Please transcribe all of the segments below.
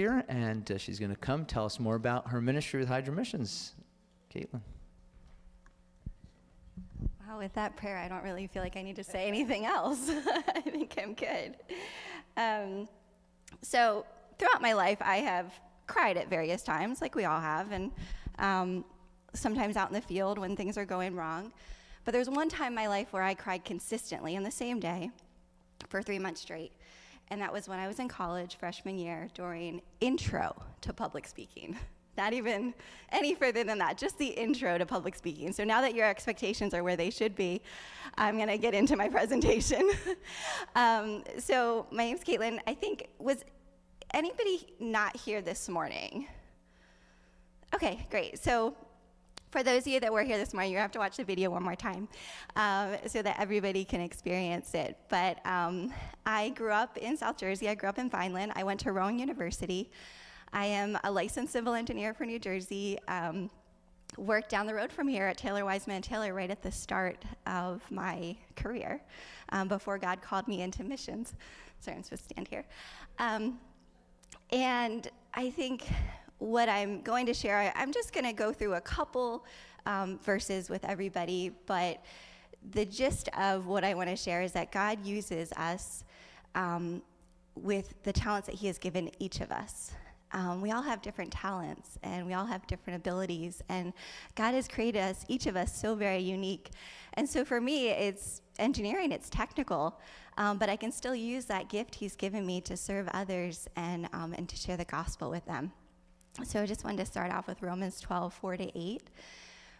here, and she's going to come tell us more about her ministry with Hydromissions. Caitlin. Wow, with that prayer, I don't really feel like I need to say anything else. I think I'm good. So throughout my life, I have cried at various times, like we all have, and sometimes out in the field when things are going wrong. But there's one time in my life where I cried consistently on the same day for 3 months straight, and that was when I was in college, freshman year, during intro to public speaking. Not even any further than that, just the intro to public speaking. So now that your expectations are where they should be, I'm going to get into my presentation. So my name's Caitlin. I think, was anybody not here this morning? Okay, great. So for those of you that were here this morning, you have to watch the video one more time so that everybody can experience it. But I grew up in South Jersey. I grew up in Vineland. I went to Rowan University. I am a licensed civil engineer for New Jersey. Worked down the road from here at Taylor Wiseman & Taylor right at the start of my career before God called me into missions. Sorry, I'm supposed to stand here. And I think what I'm going to share, I'm just going to go through a couple verses with everybody, but the gist of what I want to share is that God uses us with the talents that he has given each of us. We all have different talents, and we all have different abilities, and God has created us, each of us, so very unique. And so for me, it's engineering, it's technical, but I can still use that gift he's given me to serve others and to share the gospel with them. So I just wanted to start off with Romans 12:4-8.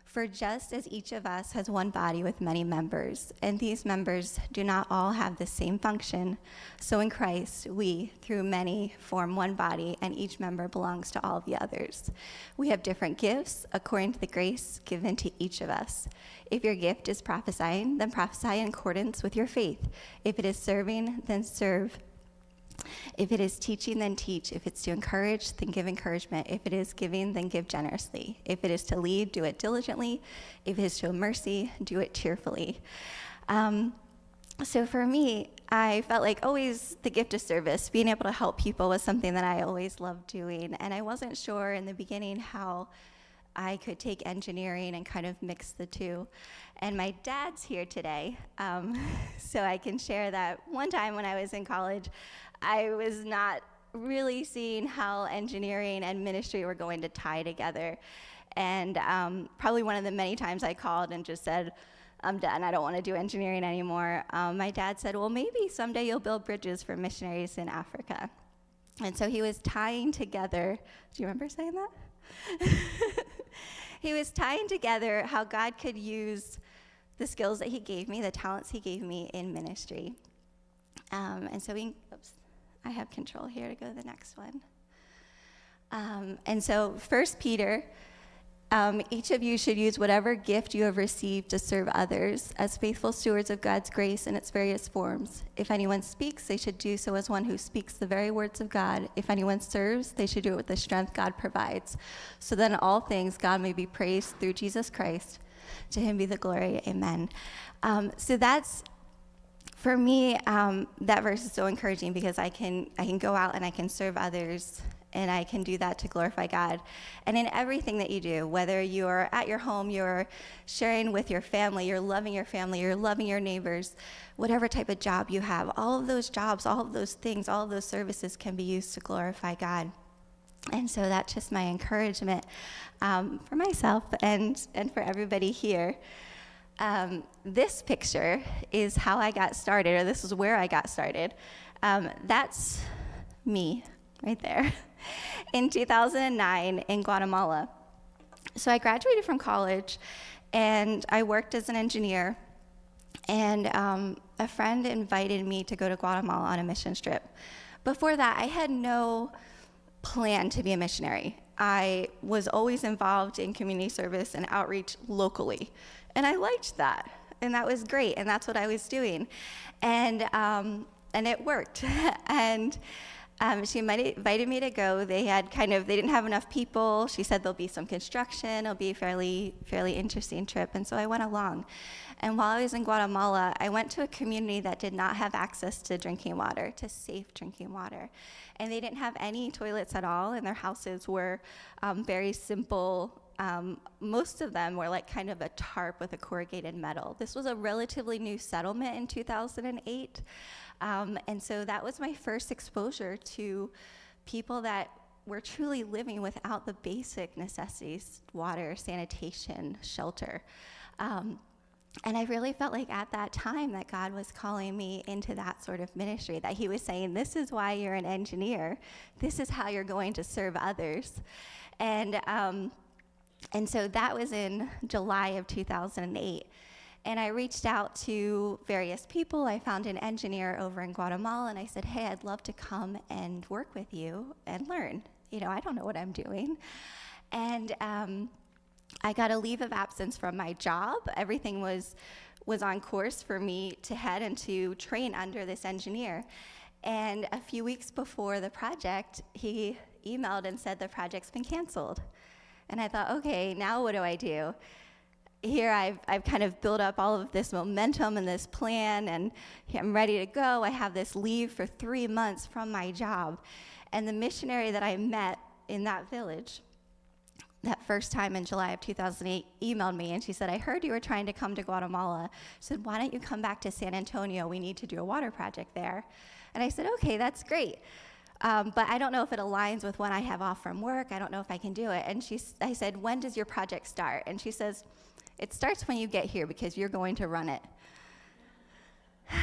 For just as each of us has one body with many members, and these members do not all have the same function, so in Christ we, through many, form one body, and each member belongs to all the others. We have different gifts according to the grace given to each of us. If your gift is prophesying, then prophesy in accordance with your faith. If it is serving, then serve. If it is teaching, then teach. If it's to encourage, then give encouragement. If it is giving, then give generously. If it is to lead, do it diligently. If it is to show mercy, do it cheerfully. So for me, I felt like always the gift of service, being able to help people was something that I always loved doing. And I wasn't sure in the beginning how I could take engineering and kind of mix the two. And my dad's here today, so I can share that one time when I was in college, I was not really seeing how engineering and ministry were going to tie together. And probably one of the many times I called and just said, I'm done, I don't want to do engineering anymore. My dad said, well, maybe someday you'll build bridges for missionaries in Africa. And so he was tying together, do you remember saying that? He was tying together how God could use the skills that he gave me, the talents he gave me in ministry. And so I have control here to go to the next one. And so 1 Peter, each of you should use whatever gift you have received to serve others as faithful stewards of God's grace in its various forms. If anyone speaks, they should do so as one who speaks the very words of God. If anyone serves, they should do it with the strength God provides. So then in all things, God may be praised through Jesus Christ. To him be the glory. Amen. So that's, for me, that verse is so encouraging because I can go out and I can serve others, and I can do that to glorify God. And in everything that you do, whether you're at your home, you're sharing with your family, you're loving your neighbors, whatever type of job you have, all of those jobs, all of those things, all of those services can be used to glorify God. And so that's just my encouragement for myself and for everybody here. This picture is how I got started, or this is where I got started. That's me right there in 2009 in Guatemala. So I graduated from college, and I worked as an engineer, and a friend invited me to go to Guatemala on a mission trip. Before that, I had no plan to be a missionary. I was always involved in community service and outreach locally, and I liked that, and that was great, and that's what I was doing, and it worked. And She invited me to go. They didn't have enough people. She said there'll be some construction. It'll be a fairly interesting trip. And so I went along. And while I was in Guatemala, I went to a community that did not have access to drinking water, to safe drinking water. And they didn't have any toilets at all, and their houses were very simple. Most of them were like kind of a tarp with a corrugated metal. This was a relatively new settlement in 2008. And so that was my first exposure to people that were truly living without the basic necessities: water, sanitation, shelter. And I really felt like at that time that God was calling me into that sort of ministry, that he was saying, this is why you're an engineer. This is how you're going to serve others. And so that was in July of 2008. And I reached out to various people. I found an engineer over in Guatemala, and I said, hey, I'd love to come and work with you and learn. I don't know what I'm doing. And I got a leave of absence from my job. Everything was on course for me to head and to train under this engineer. And a few weeks before the project, he emailed and said the project's been canceled. And I thought, okay, now what do I do? Here I've kind of built up all of this momentum and this plan, and I'm ready to go. I have this leave for 3 months from my job. And the missionary that I met in that village that first time in July of 2008 emailed me, and she said, I heard you were trying to come to Guatemala. She said, why don't you come back to San Antonio? We need to do a water project there. And I said, okay, that's great. But I don't know if it aligns with when I have off from work. I don't know if I can do it. And I said, when does your project start? And she says, it starts when you get here because you're going to run it. And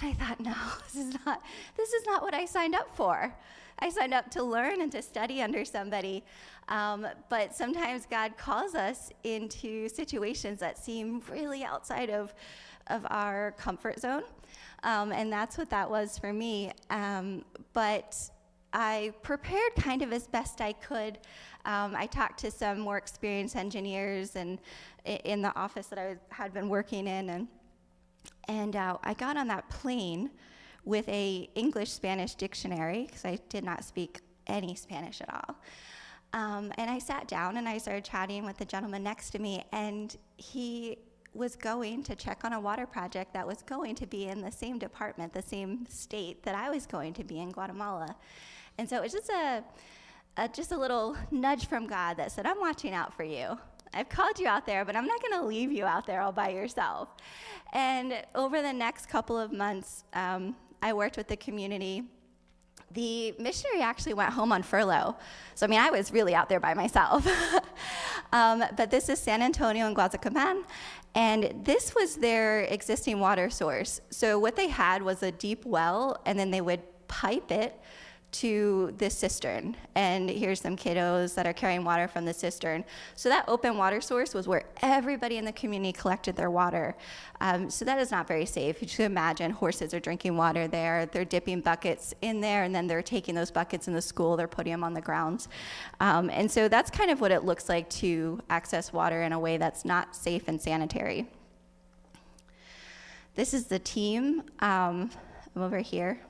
I thought, no, this is not what I signed up for. I signed up to learn and to study under somebody. But sometimes God calls us into situations that seem really outside of our comfort zone. And that's what that was for me. But I prepared kind of as best I could. I talked to some more experienced engineers and in the office that I had been working in, and I got on that plane with a English-Spanish dictionary, because I did not speak any Spanish at all. And I sat down and I started chatting with the gentleman next to me, and he was going to check on a water project that was going to be in the same department, the same state that I was going to be in, Guatemala. And so it was just a little nudge from God that said, I'm watching out for you. I've called you out there, but I'm not going to leave you out there all by yourself. And over the next couple of months, I worked with the community. The missionary actually went home on furlough. So, I was really out there by myself. But this is San Antonio and Guazacaman, and this was their existing water source. So what they had was a deep well, and then they would pipe it to this cistern. And here's some kiddos that are carrying water from the cistern. So that open water source was where everybody in the community collected their water. So that is not very safe. You should imagine horses are drinking water there. They're dipping buckets in there, and then they're taking those buckets in the school. They're putting them on the grounds. And so that's kind of what it looks like to access water in a way that's not safe and sanitary. This is the team. I'm over here.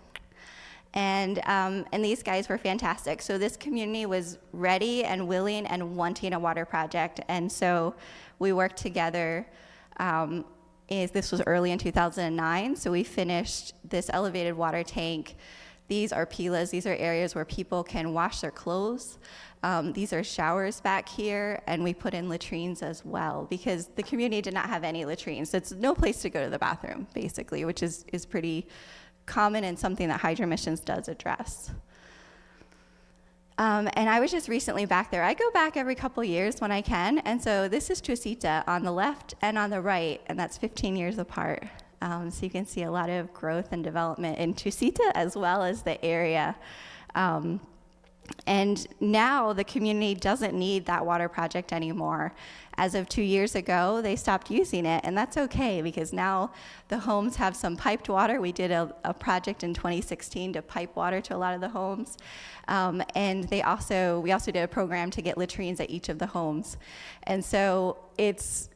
And these guys were fantastic. So this community was ready and willing and wanting a water project. And so we worked together. This was early in 2009. So we finished this elevated water tank. These are pilas. These are areas where people can wash their clothes. These are showers back here. And we put in latrines as well, because the community did not have any latrines. So it's no place to go to the bathroom, basically, which is pretty common and something that Hydromissions does address. And I was just recently back there. I go back every couple years when I can, and so this is Chusita on the left and on the right, and that's 15 years apart. So you can see a lot of growth and development in Chusita as well as the area. And now the community doesn't need that water project anymore. As of 2 years ago, they stopped using it, and that's okay, because now the homes have some piped water. We did a project in 2016 to pipe water to a lot of the homes. And we also did a program to get latrines at each of the homes. And so it's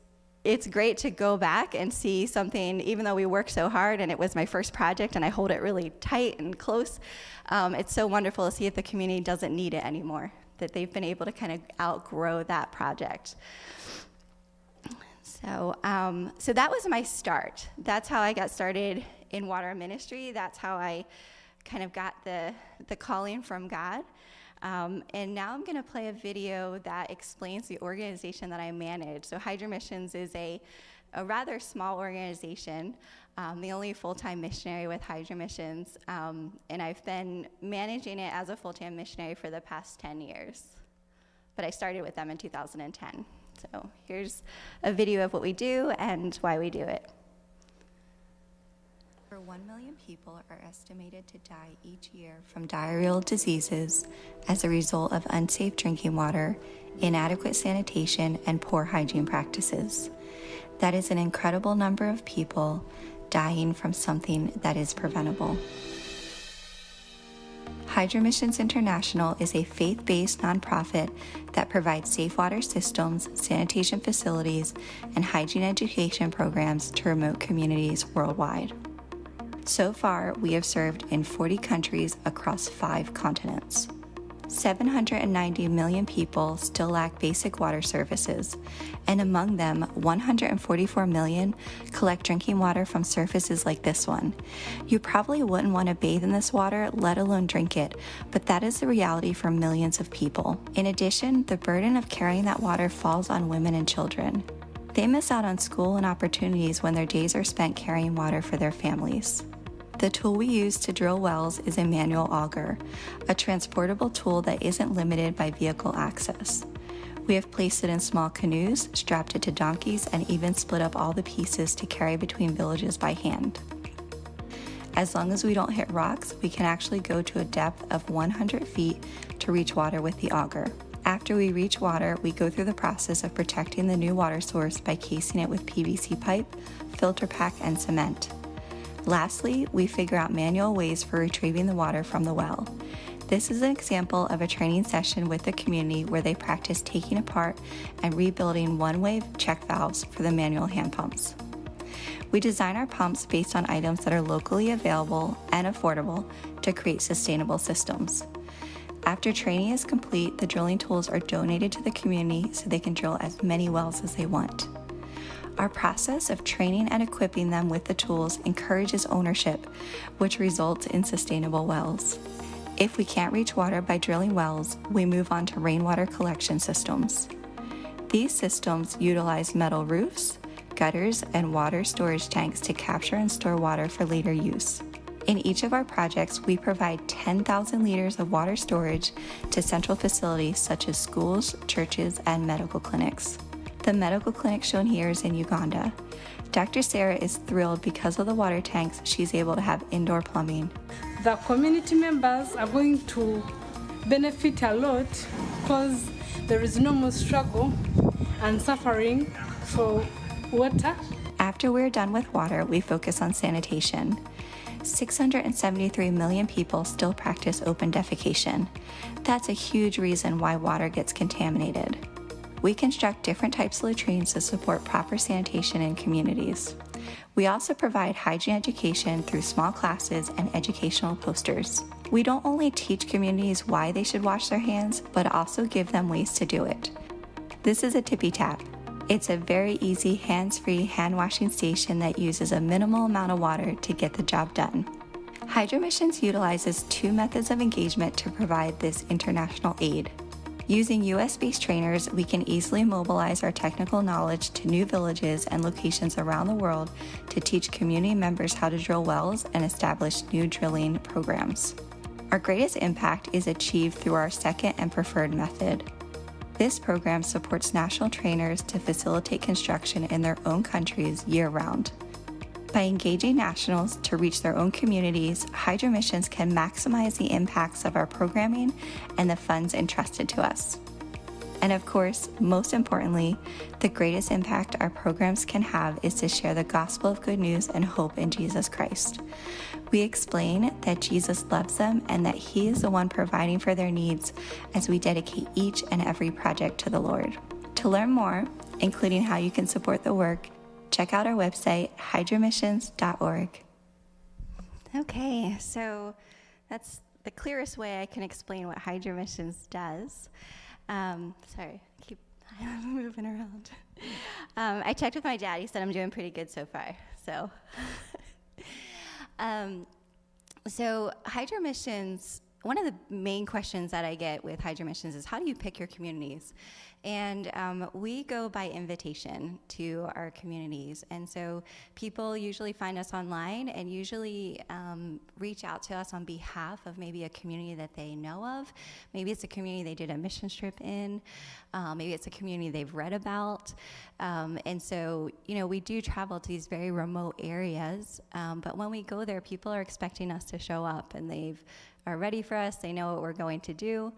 it's great to go back and see something, even though we worked so hard and it was my first project and I hold it really tight and close. It's so wonderful to see if the community doesn't need it anymore, that they've been able to kind of outgrow that project. So that was my start. That's how I got started in water ministry. That's how I kind of got the calling from God. And now I'm going to play a video that explains the organization that I manage. So Hydromissions is a rather small organization, the only full-time missionary with Hydromissions, and I've been managing it as a full-time missionary for the past 10 years. But I started with them in 2010. So here's a video of what we do and why we do it. Over 1 million people are estimated to die each year from diarrheal diseases as a result of unsafe drinking water, inadequate sanitation, and poor hygiene practices. That is an incredible number of people dying from something that is preventable. Hydromissions International is a faith-based nonprofit that provides safe water systems, sanitation facilities, and hygiene education programs to remote communities worldwide. So far, we have served in 40 countries across 5 continents. 790 million people still lack basic water services, and among them, 144 million collect drinking water from surfaces like this one. You probably wouldn't want to bathe in this water, let alone drink it, but that is the reality for millions of people. In addition, the burden of carrying that water falls on women and children. They miss out on school and opportunities when their days are spent carrying water for their families. The tool we use to drill wells is a manual auger, a transportable tool that isn't limited by vehicle access. We have placed it in small canoes, strapped it to donkeys, and even split up all the pieces to carry between villages by hand. As long as we don't hit rocks, we can actually go to a depth of 100 feet to reach water with the auger. After we reach water, we go through the process of protecting the new water source by casing it with PVC pipe, filter pack, and cement. Lastly, we figure out manual ways for retrieving the water from the well. This is an example of a training session with the community where they practice taking apart and rebuilding one-way check valves for the manual hand pumps. We design our pumps based on items that are locally available and affordable to create sustainable systems. After training is complete, the drilling tools are donated to the community so they can drill as many wells as they want. Our process of training and equipping them with the tools encourages ownership, which results in sustainable wells. If we can't reach water by drilling wells, we move on to rainwater collection systems. These systems utilize metal roofs, gutters, and water storage tanks to capture and store water for later use. In each of our projects, we provide 10,000 liters of water storage to central facilities such as schools, churches, and medical clinics. The medical clinic shown here is in Uganda. Dr. Sarah is thrilled because of the water tanks, she's able to have indoor plumbing. The community members are going to benefit a lot because there is no more struggle and suffering for water. After we're done with water, we focus on sanitation. 673 million people still practice open defecation. That's a huge reason why water gets contaminated. We construct different types of latrines to support proper sanitation in communities. We also provide hygiene education through small classes and educational posters. We don't only teach communities why they should wash their hands, but also give them ways to do it. This is a tippy tap. It's a very easy hands-free hand washing station that uses a minimal amount of water to get the job done. Hydromissions utilizes 2 methods of engagement to provide this international aid. Using US-based trainers, we can easily mobilize our technical knowledge to new villages and locations around the world to teach community members how to drill wells and establish new drilling programs. Our greatest impact is achieved through our second and preferred method. This program supports national trainers to facilitate construction in their own countries year-round. By engaging nationals to reach their own communities, Hydromissions can maximize the impacts of our programming and the funds entrusted to us. And of course, most importantly, the greatest impact our programs can have is to share the gospel of good news and hope in Jesus Christ. We explain that Jesus loves them and that He is the one providing for their needs as we dedicate each and every project to the Lord. To learn more, including how you can support the work, check out our website, hydromissions.org. Okay, so that's the clearest way I can explain what Hydromissions does. Sorry, keep moving around. I checked with my dad. He said I'm doing pretty good so far. So Hydromissions, one of the main questions that I get with Hydromissions is, how do you pick your communities? And we go by invitation to our communities. And so people usually find us online and usually reach out to us on behalf of maybe a community that they know of. Maybe it's a community they did a mission trip in. Maybe it's a community they've read about. And so, we do travel to these very remote areas. But when we go there, people are expecting us to show up, and they are ready for us. They know what we're going to do.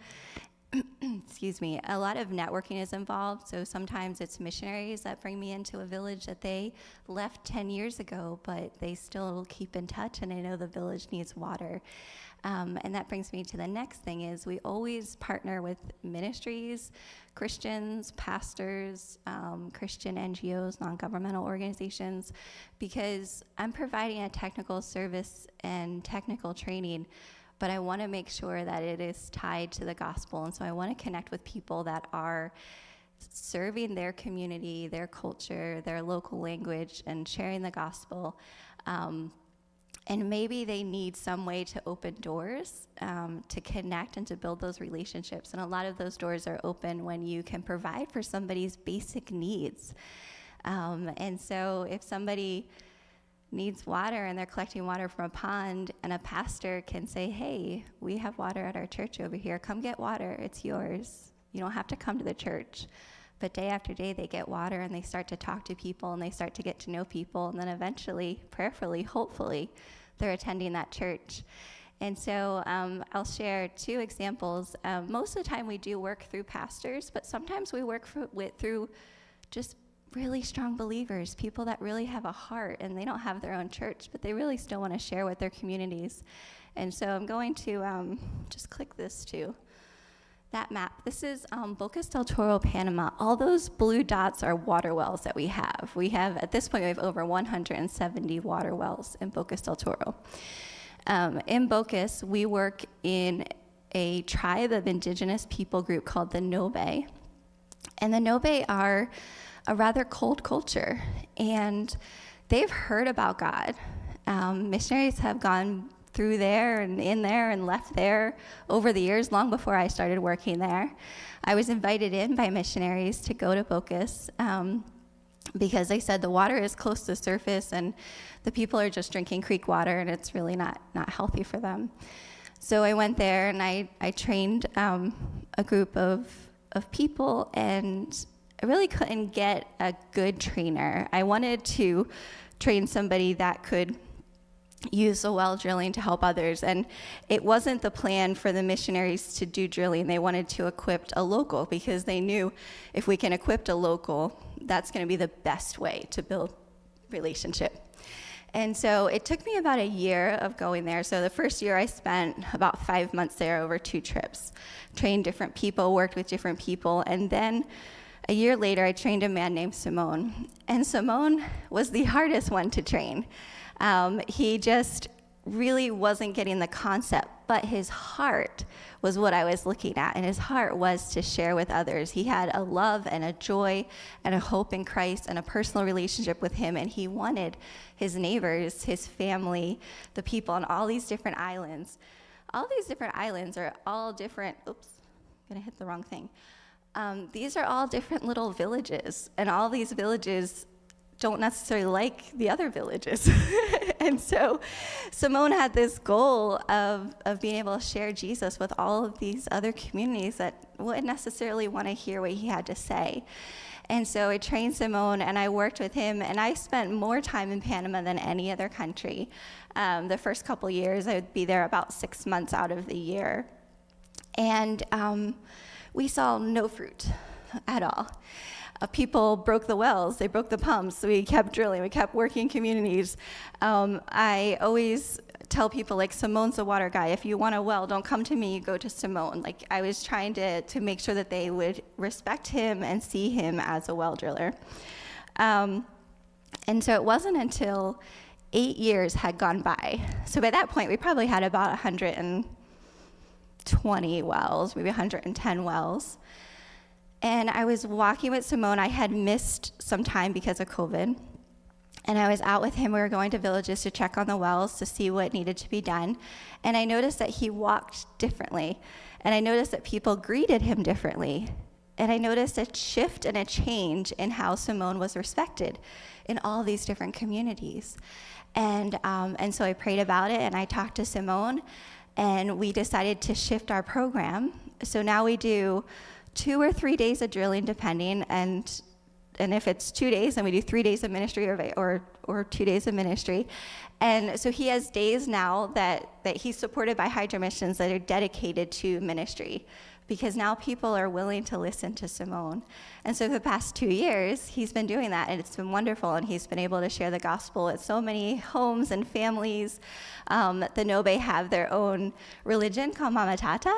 Excuse me. A lot of networking is involved. So sometimes it's missionaries that bring me into a village that they left 10 years ago, but they still keep in touch, and they know the village needs water. And that brings me to the next thing is we always partner with ministries, Christians, pastors, Christian NGOs, non-governmental organizations, because I'm providing a technical service and technical training, but I want to make sure that it is tied to the gospel. And so I want to connect with people that are serving their community, their culture, their local language, and sharing the gospel. And maybe they need some way to open doors, to connect and to build those relationships. And a lot of those doors are open when you can provide for somebody's basic needs. And so if somebody needs water and they're collecting water from a pond, and a pastor can say, hey, we have water at our church over here. Come get water. It's yours. You don't have to come to the church. But day after day, they get water, and they start to talk to people, and they start to get to know people, and then eventually, prayerfully, hopefully, they're attending that church. And so I'll share 2 examples. Most of the time we do work through pastors, but sometimes we work through just really strong believers, people that really have a heart, and they don't have their own church, but they really still want to share with their communities. And so I'm going to just click this to that map. This is Bocas del Toro, Panama. All those blue dots are water wells that we have. At this point, we have over 170 water wells in Bocas del Toro. In Bocas, we work in a tribe of indigenous people group called the Nobe. And the Nobe are a rather cold culture, and they've heard about God. Missionaries have gone through there and in there and left there over the years, long before I started working there. I was invited in by missionaries to go to Bocas because they said the water is close to the surface and the people are just drinking creek water, and it's really not healthy for them. So I went there and I trained a group of people, and I really couldn't get a good trainer. I wanted to train somebody that could use the well drilling to help others, and it wasn't the plan for the missionaries to do drilling. They wanted to equip a local, because they knew if we can equip a local, that's going to be the best way to build relationship. And so it took me about a year of going there. So the first year I spent about 5 months there over 2 trips, trained different people, worked with different people, and then a year later I trained a man named Simone. And Simone was the hardest one to train. He just really wasn't getting the concept, but his heart was what I was looking at, and his heart was to share with others. He had a love and a joy and a hope in Christ and a personal relationship with him, and he wanted his neighbors, his family, the people on all these different islands. All these different islands are all different, oops, I'm gonna hit the wrong thing. These are all different little villages, and all these villages don't necessarily like the other villages. And so Simone had this goal of being able to share Jesus with all of these other communities that wouldn't necessarily want to hear what he had to say. And so I trained Simone, and I worked with him, and I spent more time in Panama than any other country. The first couple years, I would be there about 6 months out of the year. And we saw no fruit at all. People broke the wells, they broke the pumps, we kept drilling, we kept working communities. I always tell people, like, Simone's the water guy. If you want a well, don't come to me, go to Simone. Like, I was trying to make sure that they would respect him and see him as a well driller. And so it wasn't until 8 years had gone by. So by that point, we probably had about 120 wells, maybe 110 wells. And I was walking with Simone. I had missed some time because of COVID. And I was out with him. We were going to villages to check on the wells to see what needed to be done. And I noticed that he walked differently. And I noticed that people greeted him differently. And I noticed a shift and a change in how Simone was respected in all these different communities. And so I prayed about it, and I talked to Simone, and we decided to shift our program. So now we do 2 or 3 days of drilling, depending, and if it's 2 days, then we do 3 days of ministry or 2 days of ministry. And so he has days now that he's supported by Hydromissions that are dedicated to ministry, because now people are willing to listen to Simone. And so for the past 2 years, he's been doing that, and it's been wonderful, and he's been able to share the gospel at so many homes and families. The Nobe have their own religion called Mama Tata,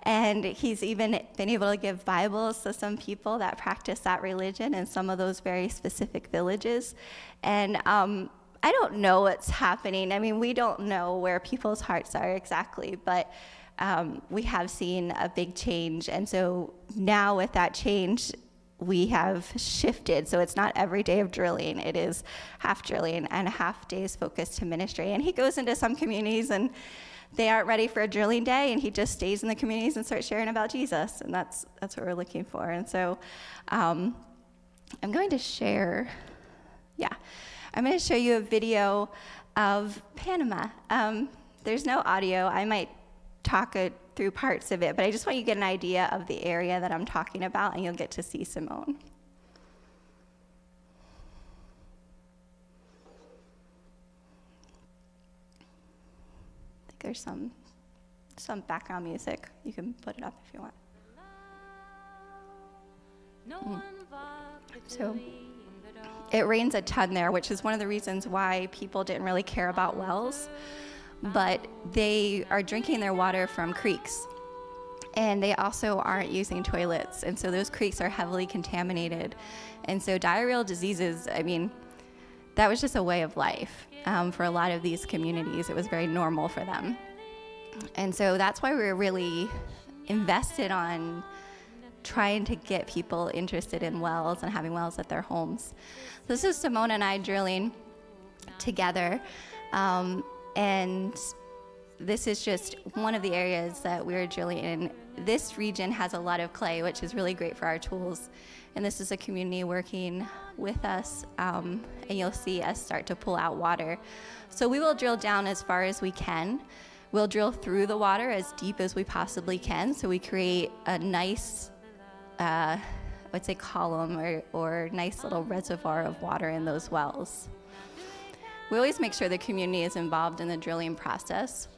and he's even been able to give Bibles to some people that practice that religion in some of those very specific villages. And I don't know what's happening. I mean, we don't know where people's hearts are exactly, but we have seen a big change. And so now with that change, we have shifted. So it's not every day of drilling. It is half drilling and half days focused to ministry. And he goes into some communities and they aren't ready for a drilling day, and he just stays in the communities and starts sharing about Jesus. And that's what we're looking for. And so I'm going to share, I'm going to show you a video of Panama. There's no audio. I might talk through parts of it, but I just want you to get an idea of the area that I'm talking about, and you'll get to see Simone. I think there's some background music. You can put it up if you want. So it rains a ton there, which is one of the reasons why people didn't really care about wells. But they are drinking their water from creeks, and they also aren't using toilets, and so those creeks are heavily contaminated. And so diarrheal diseases, I mean, that was just a way of life for a lot of these communities. It was very normal for them. And so that's why we were really invested on trying to get people interested in wells and having wells at their homes. This is Simone and I drilling together. And this is just one of the areas that we're drilling in. This region has a lot of clay, which is really great for our tools. And this is a community working with us, and you'll see us start to pull out water. So we will drill down as far as we can. We'll drill through the water as deep as we possibly can, so we create a nice, I would say column or nice little reservoir of water in those wells. We always make sure the community is involved in the drilling process.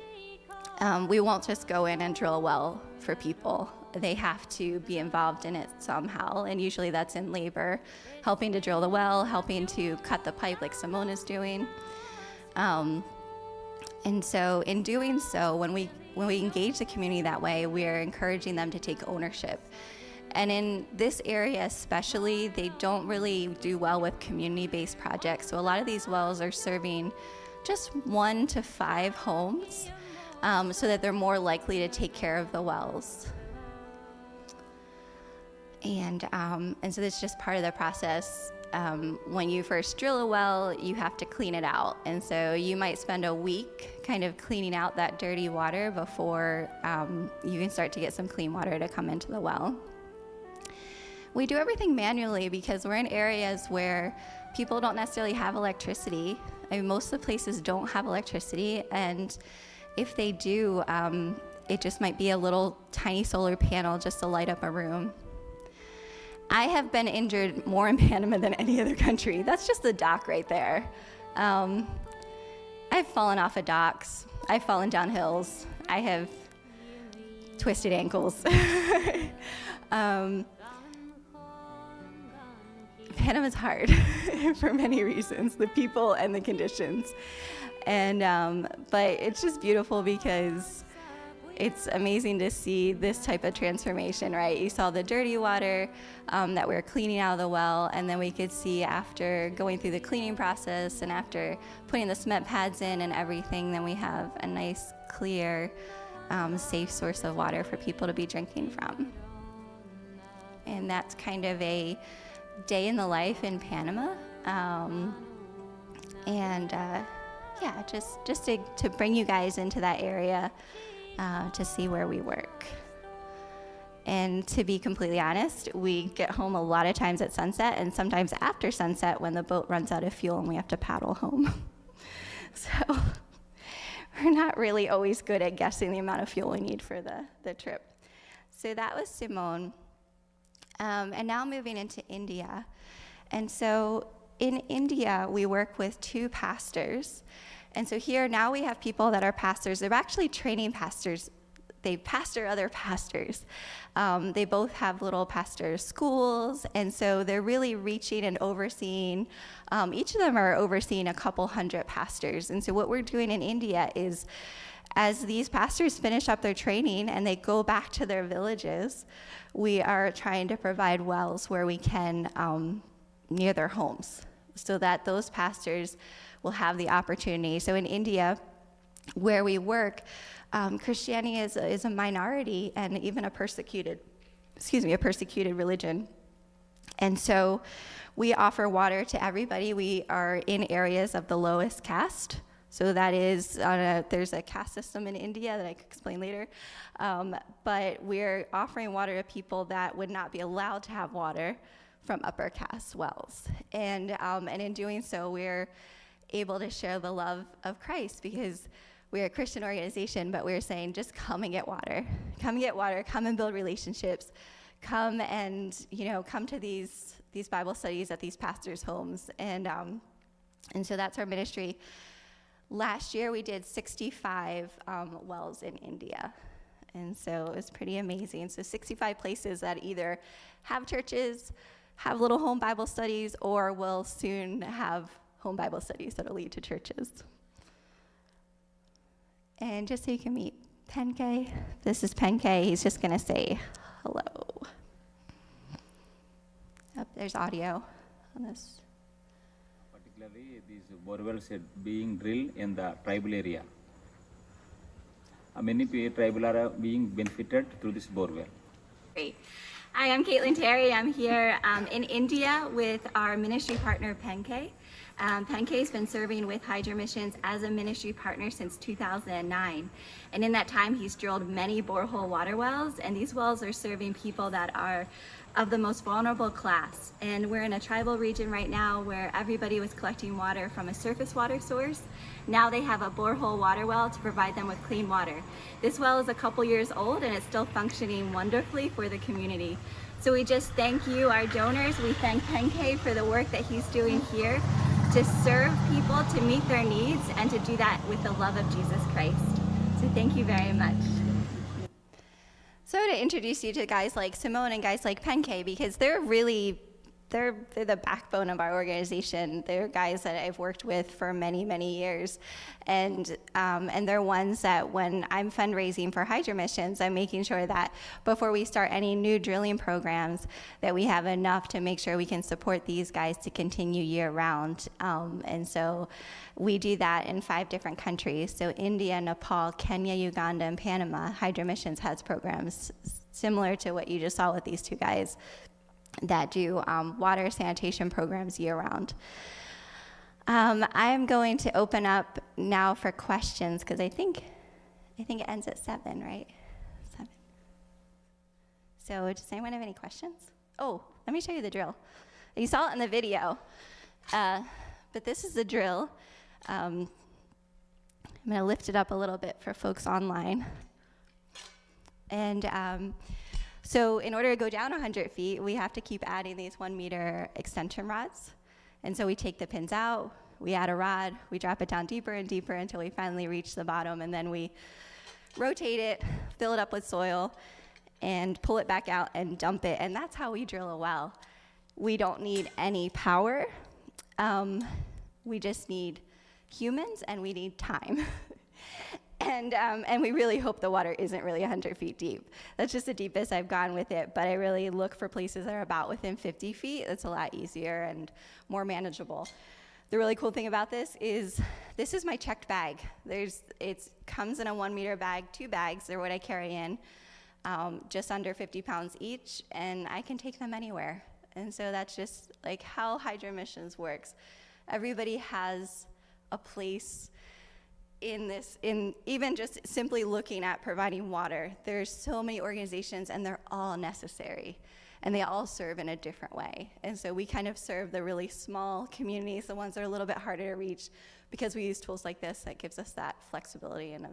We won't just go in and drill a well for people. They have to be involved in it somehow, and usually that's in labor, helping to drill the well, helping to cut the pipe like Simone is doing. And so in doing so, when we engage the community that way, we are encouraging them to take ownership. And in this area especially, they don't really do well with community-based projects. So a lot of these wells are serving just 1 to 5 homes, so that they're more likely to take care of the wells. And so that's just part of the process. When you first drill a well, you have to clean it out. And so you might spend a week kind of cleaning out that dirty water before you can start to get some clean water to come into the well. We do everything manually because we're in areas where people don't necessarily have electricity. I mean, most of the places don't have electricity, and if they do, it just might be a little tiny solar panel just to light up a room. I have been injured more in Panama than any other country. That's just the dock right there. I've fallen off of docks. I've fallen down hills. I have twisted ankles. Panama's hard for many reasons, the people and the conditions. And but it's just beautiful because it's amazing to see this type of transformation, right? You saw the dirty water that we were cleaning out of the well, and then we could see after going through the cleaning process and after putting the cement pads in and everything, then we have a nice, clear, safe source of water for people to be drinking from. And that's kind of a day in the life in Panama. Yeah, just to bring you guys into that area to see where we work. And to be completely honest, we get home a lot of times at sunset and sometimes after sunset when the boat runs out of fuel and we have to paddle home. So we're not really always good at guessing the amount of fuel we need for the trip. So that was Simone. And now moving into India. And so in India, we work with 2 pastors. And so here now we have people that are pastors. They're actually training pastors. They pastor other pastors. They both have little pastor schools. And so they're really reaching and overseeing. Each of them are overseeing a couple hundred pastors. And so what we're doing in India is as these pastors finish up their training and they go back to their villages, we are trying to provide wells where we can near their homes so that those pastors will have the opportunity. So in India, where we work, Christianity is a minority and even a persecuted religion. And so we offer water to everybody. We are in areas of the lowest caste. So that is, there's a caste system in India that I could explain later. But we're offering water to people that would not be allowed to have water from upper caste wells. And in doing so, we're able to share the love of Christ because we're a Christian organization, but we're saying just come and get water. Come and get water, come and build relationships. Come and, come to these Bible studies at these pastors' homes. And so that's our ministry. Last year, we did 65 wells in India. And so it was pretty amazing. So 65 places that either have churches, have little home Bible studies, or will soon have home Bible studies that'll lead to churches. And just so you can meet Penkei, this is Penkei. He's just going to say hello. Oh, there's audio on this. Particularly, these borewells are being drilled in the tribal area. Many tribal are being benefited through this borewell. Great. Hi, I'm Caitlin Terry. I'm here in India with our ministry partner, Penkei. Penkei's been serving with Hydromissions as a ministry partner since 2009. And in that time, he's drilled many borehole water wells, and these wells are serving people that are of the most vulnerable class. And we're in a tribal region right now where everybody was collecting water from a surface water source. Now they have a borehole water well to provide them with clean water. This well is a couple years old and it's still functioning wonderfully for the community. So we just thank you, our donors. We thank Penkei for the work that he's doing here to serve people, to meet their needs, and to do that with the love of Jesus Christ. So thank you very much. So to introduce you to guys like Simone and guys like Penkei, because they're the backbone of our organization. They're guys that I've worked with for many, many years. And they're ones that when I'm fundraising for Hydromissions, I'm making sure that before we start any new drilling programs, that we have enough to make sure we can support these guys to continue year round. And so we do that in 5 different countries. So India, Nepal, Kenya, Uganda, and Panama. Hydromissions has programs similar to what you just saw with these 2 guys that do water sanitation programs year-round. I'm going to open up now for questions because I think it ends at 7, right? 7. So does anyone have any questions? Oh, let me show you the drill. You saw it in the video, but this is the drill. I'm going to lift it up a little bit for folks online. And so in order to go down 100 feet, we have to keep adding these 1-meter extension rods. And so we take the pins out, we add a rod, we drop it down deeper and deeper until we finally reach the bottom, and then we rotate it, fill it up with soil, and pull it back out and dump it. And that's how we drill a well. We don't need any power. We just need humans, and we need time. And we really hope the water isn't really 100 feet deep. That's just the deepest I've gone with it, but I really look for places that are about within 50 feet. It's a lot easier and more manageable. The really cool thing about this is my checked bag. It comes in a 1 meter bag, 2 bags, they're what I carry in, just under 50 pounds each, and I can take them anywhere. And so that's just like how Hydromissions works. Everybody has a place in this, in even just simply looking at providing water. There's so many organizations, and they're all necessary, and they all serve in a different way. And so we kind of serve the really small communities, the ones that are a little bit harder to reach, because we use tools like this that gives us that flexibility and